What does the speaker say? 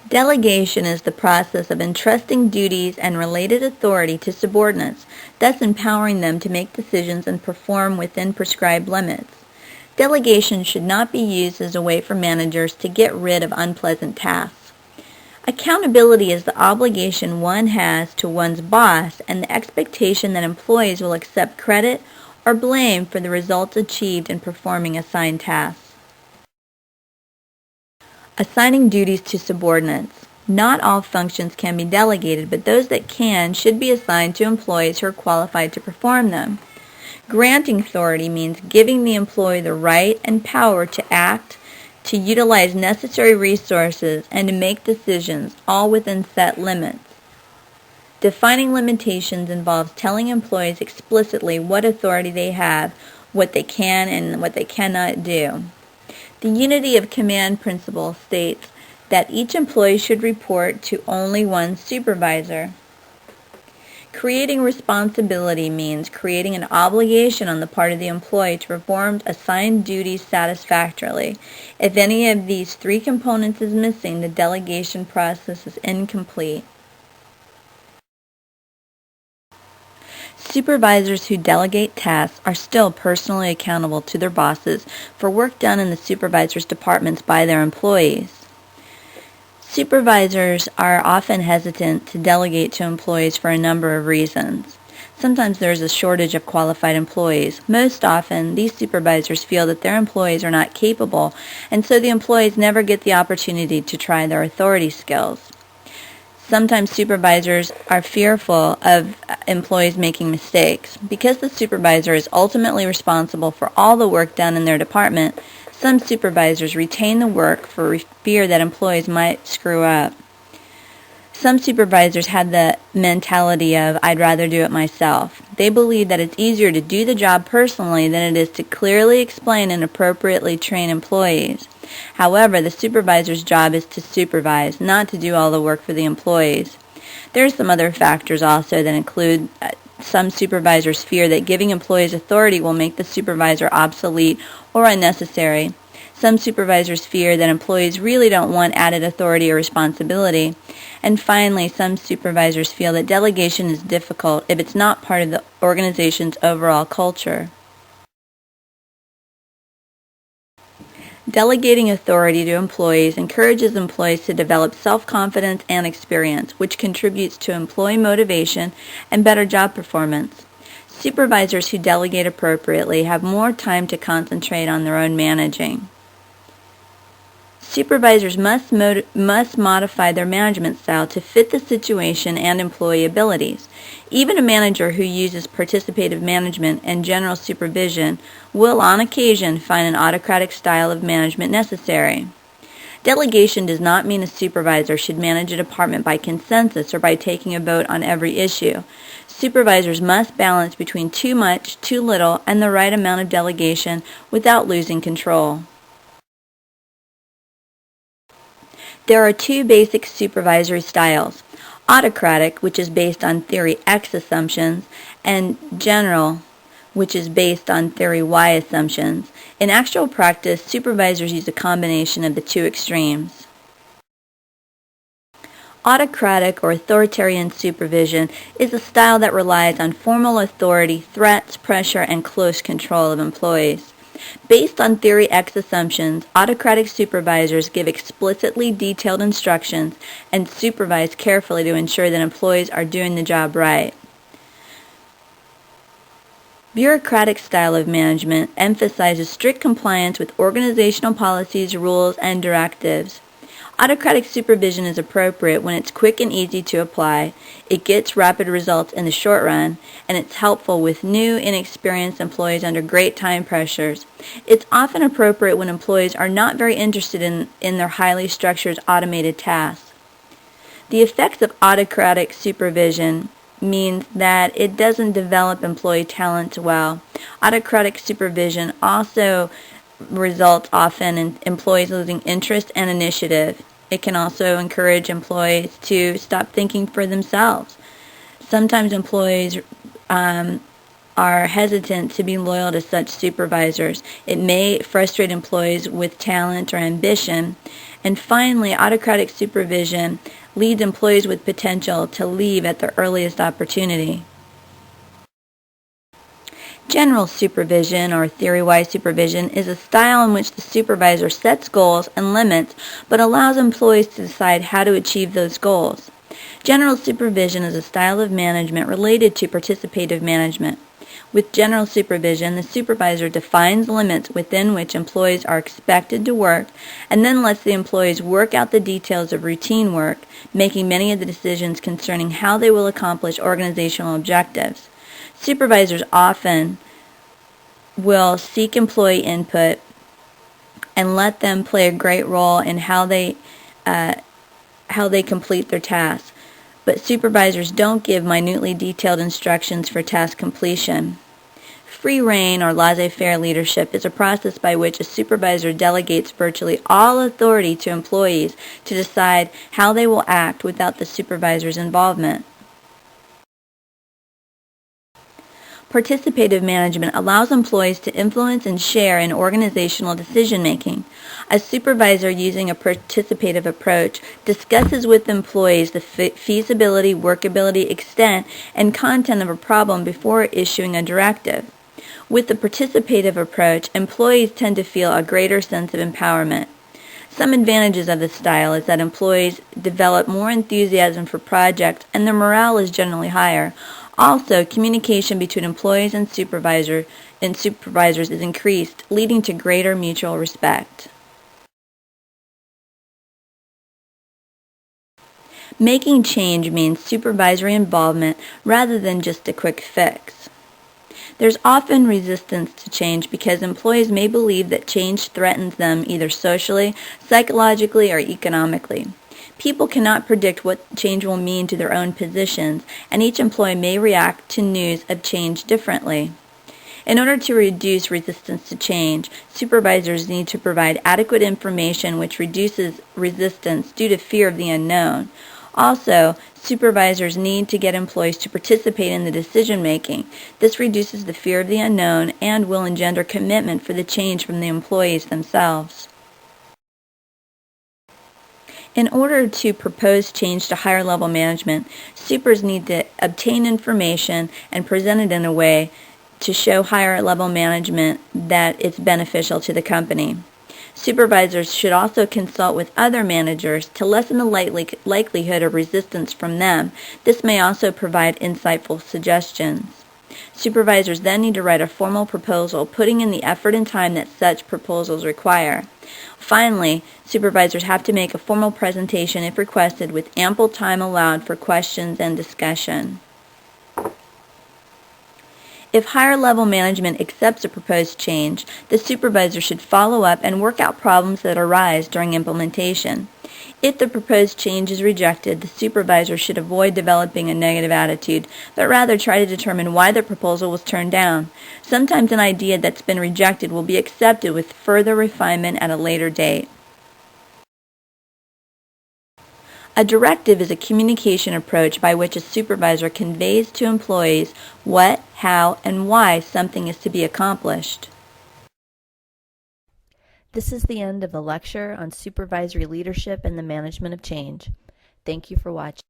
Delegation is the process of entrusting duties and related authority to subordinates, thus empowering them to make decisions and perform within prescribed limits. Delegation should not be used as a way for managers to get rid of unpleasant tasks. Accountability is the obligation one has to one's boss and the expectation that employees will accept credit or blame for the results achieved in performing assigned tasks. Assigning duties to subordinates. Not all functions can be delegated, but those that can should be assigned to employees who are qualified to perform them. Granting authority means giving the employee the right and power to act, to utilize necessary resources, and to make decisions, all within set limits. Defining limitations involves telling employees explicitly what authority they have, what they can and what they cannot do. The unity of command principle states that each employee should report to only one supervisor. Creating responsibility means creating an obligation on the part of the employee to perform assigned duties satisfactorily. If any of these three components is missing, the delegation process is incomplete. Supervisors who delegate tasks are still personally accountable to their bosses for work done in the supervisor's departments by their employees. Supervisors are often hesitant to delegate to employees for a number of reasons. Sometimes there is a shortage of qualified employees. Most often, these supervisors feel that their employees are not capable, and so the employees never get the opportunity to try their authority skills. Sometimes supervisors are fearful of employees making mistakes. Because the supervisor is ultimately responsible for all the work done in their department, some supervisors retain the work for fear that employees might screw up. Some supervisors have the mentality of, I'd rather do it myself. They believe that it's easier to do the job personally than it is to clearly explain and appropriately train employees. However, the supervisor's job is to supervise, not to do all the work for the employees. There are some other factors also that include some supervisors fear that giving employees authority will make the supervisor obsolete or unnecessary. Some supervisors fear that employees really don't want added authority or responsibility. And finally, some supervisors feel that delegation is difficult if it's not part of the organization's overall culture. Delegating authority to employees encourages employees to develop self-confidence and experience, which contributes to employee motivation and better job performance. Supervisors who delegate appropriately have more time to concentrate on their own managing. Supervisors must modify their management style to fit the situation and employee abilities. Even a manager who uses participative management and general supervision will on occasion find an autocratic style of management necessary. Delegation does not mean a supervisor should manage a department by consensus or by taking a vote on every issue. Supervisors must balance between too much, too little, and the right amount of delegation without losing control. There are two basic supervisory styles: autocratic, which is based on theory X assumptions, and general, which is based on theory Y assumptions. In actual practice, supervisors use a combination of the two extremes. Autocratic or authoritarian supervision is a style that relies on formal authority, threats, pressure, and close control of employees. Based on theory X assumptions, autocratic supervisors give explicitly detailed instructions and supervise carefully to ensure that employees are doing the job right. Bureaucratic style of management emphasizes strict compliance with organizational policies, rules, and directives. Autocratic supervision is appropriate when it's quick and easy to apply, it gets rapid results in the short run, and it's helpful with new, inexperienced employees under great time pressures. It's often appropriate when employees are not very interested in their highly structured automated tasks. The effects of autocratic supervision means that it doesn't develop employee talent well. Autocratic supervision also results often in employees losing interest and initiative. It can also encourage employees to stop thinking for themselves. Sometimes employees are hesitant to be loyal to such supervisors. It may frustrate employees with talent or ambition. And finally, autocratic supervision leads employees with potential to leave at the earliest opportunity. General supervision, or theory-wise supervision, is a style in which the supervisor sets goals and limits, but allows employees to decide how to achieve those goals. General supervision is a style of management related to participative management. With general supervision, the supervisor defines limits within which employees are expected to work and then lets the employees work out the details of routine work, making many of the decisions concerning how they will accomplish organizational objectives. Supervisors often will seek employee input and let them play a great role in how they complete their tasks. But supervisors don't give minutely detailed instructions for task completion. Free rein, or laissez-faire leadership, is a process by which a supervisor delegates virtually all authority to employees to decide how they will act without the supervisor's involvement. Participative management allows employees to influence and share in organizational decision-making. A supervisor using a participative approach discusses with employees the feasibility, workability, extent, and content of a problem before issuing a directive. With the participative approach, employees tend to feel a greater sense of empowerment. Some advantages of this style is that employees develop more enthusiasm for projects and their morale is generally higher. Also, communication between employees and supervisors is increased, leading to greater mutual respect. Making change means supervisory involvement rather than just a quick fix. There's often resistance to change because employees may believe that change threatens them either socially, psychologically, or economically. People cannot predict what change will mean to their own positions, and each employee may react to news of change differently. In order to reduce resistance to change, supervisors need to provide adequate information which reduces resistance due to fear of the unknown. Also, supervisors need to get employees to participate in the decision-making. This reduces the fear of the unknown and will engender commitment for the change from the employees themselves. In order to propose change to higher level management, supers need to obtain information and present it in a way to show higher level management that it's beneficial to the company. Supervisors should also consult with other managers to lessen the likelihood of resistance from them. This may also provide insightful suggestions. Supervisors then need to write a formal proposal, putting in the effort and time that such proposals require. Finally, supervisors have to make a formal presentation if requested, with ample time allowed for questions and discussion. If higher-level management accepts a proposed change, the supervisor should follow up and work out problems that arise during implementation. If the proposed change is rejected, the supervisor should avoid developing a negative attitude, but rather try to determine why the proposal was turned down. Sometimes an idea that's been rejected will be accepted with further refinement at a later date. A directive is a communication approach by which a supervisor conveys to employees what, how, and why something is to be accomplished. This is the end of the lecture on supervisory leadership and the management of change. Thank you for watching.